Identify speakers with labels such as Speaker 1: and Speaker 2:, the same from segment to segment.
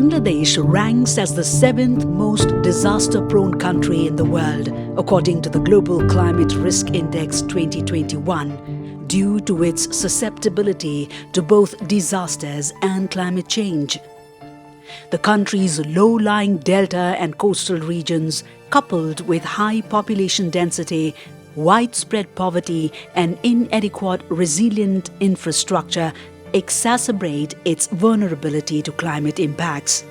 Speaker 1: Bangladesh ranks as the 7th most disaster-prone country in the world, according to the Global Climate Risk Index 2021, due to its susceptibility to both disasters and climate change. The country's low-lying delta and coastal regions, coupled with high population density, widespread poverty and inadequate resilient infrastructure, exacerbate its vulnerability to climate impacts.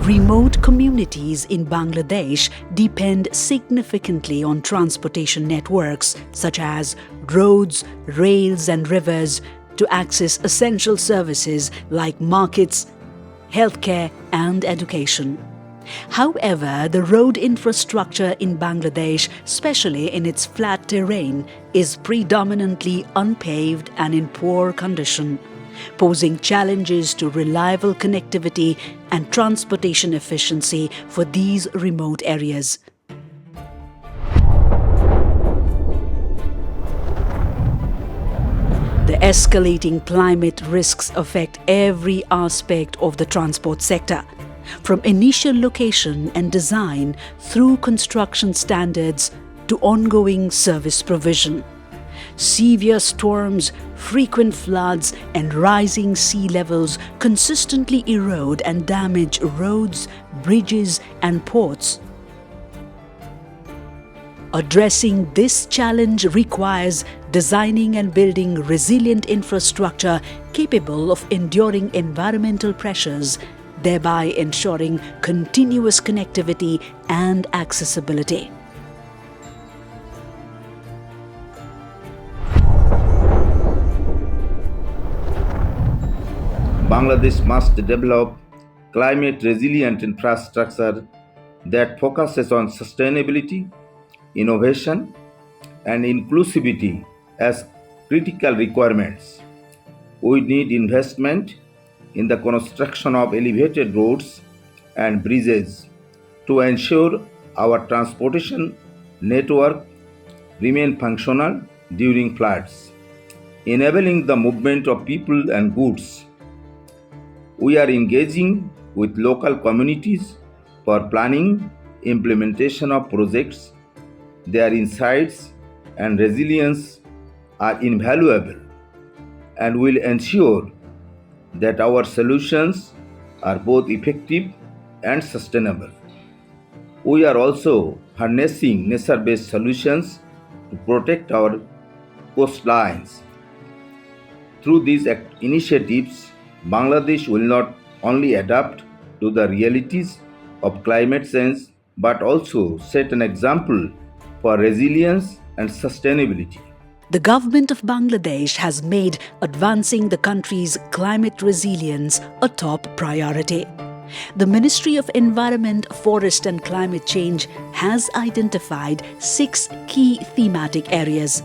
Speaker 1: Remote communities in Bangladesh depend significantly on transportation networks such as roads, rails and rivers to access essential services like markets, healthcare and education. However, the road infrastructure in Bangladesh, especially in its flat terrain, is predominantly unpaved and in poor condition, posing challenges to reliable connectivity and transportation efficiency for these remote areas. The escalating climate risks affect every aspect of the transport sector, from initial location and design through construction standards to ongoing service provision. Severe storms, frequent floods, and rising sea levels consistently erode and damage roads, bridges, and ports. Addressing this challenge requires designing and building resilient infrastructure capable of enduring environmental pressures, thereby ensuring continuous connectivity and accessibility.
Speaker 2: Bangladesh must develop climate-resilient infrastructure that focuses on sustainability, innovation, and inclusivity as critical requirements. We need investment in the construction of elevated roads and bridges to ensure our transportation network remain functional during floods, enabling the movement of people and goods. We are engaging with local communities for planning, implementation of projects. Their insights and resilience are invaluable and will ensure that our solutions are both effective and sustainable. We are also harnessing nature-based solutions to protect our coastlines. Through these initiatives, Bangladesh will not only adapt to the realities of climate change but also set an example for resilience and sustainability.
Speaker 1: The government of Bangladesh has made advancing the country's climate resilience a top priority. The Ministry of Environment, Forest and Climate Change has identified 6 key thematic areas: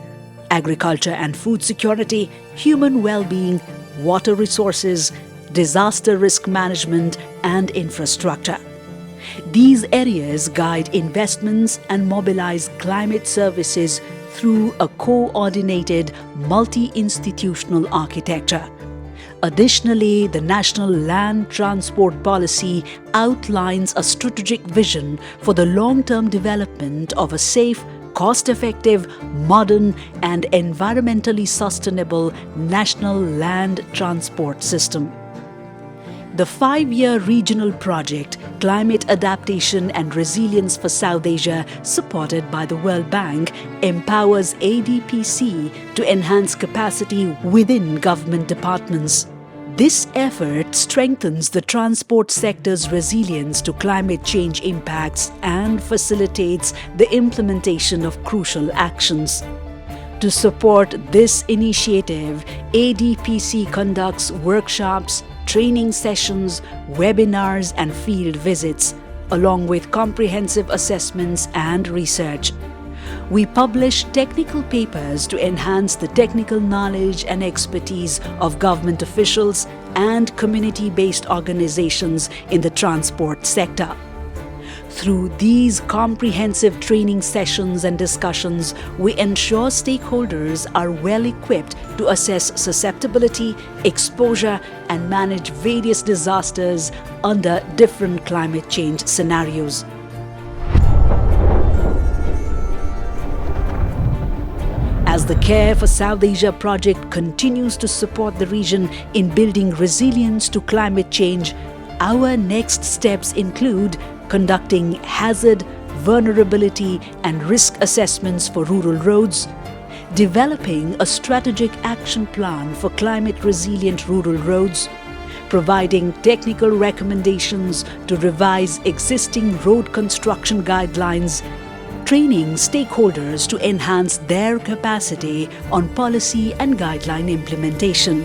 Speaker 1: agriculture and food security, human well-being, water resources, disaster risk management, and infrastructure. These areas guide investments and mobilize climate services through a coordinated multi-institutional architecture. Additionally, the National Land Transport Policy outlines a strategic vision for the long-term development of a safe, cost-effective, modern, and environmentally sustainable national land transport system. The 5-year regional project, Climate Adaptation and Resilience for South Asia, supported by the World Bank, empowers ADPC to enhance capacity within government departments. This effort strengthens the transport sector's resilience to climate change impacts and facilitates the implementation of crucial actions. To support this initiative, ADPC conducts workshops, training sessions, webinars and field visits, along with comprehensive assessments and research. We publish technical papers to enhance the technical knowledge and expertise of government officials and community-based organizations in the transport sector. Through these comprehensive training sessions and discussions, we ensure stakeholders are well equipped to assess susceptibility, exposure, and manage various disasters under different climate change scenarios. As the Care for South Asia project continues to support the region in building resilience to climate change, our next steps include conducting hazard, vulnerability, and risk assessments for rural roads, developing a strategic action plan for climate-resilient rural roads, providing technical recommendations to revise existing road construction guidelines, training stakeholders to enhance their capacity on policy and guideline implementation.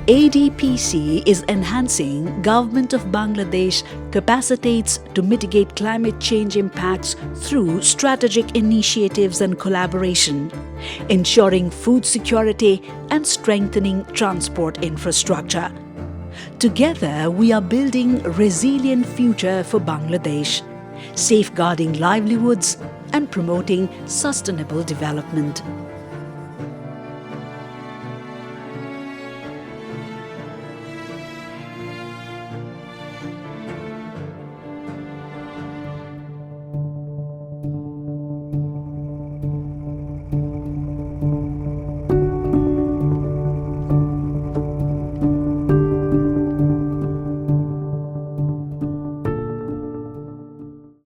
Speaker 1: ADPC is enhancing Government of Bangladesh capacitates to mitigate climate change impacts through strategic initiatives and collaboration, ensuring food security and strengthening transport infrastructure. Together, we are building a resilient future for Bangladesh, safeguarding livelihoods and promoting sustainable development.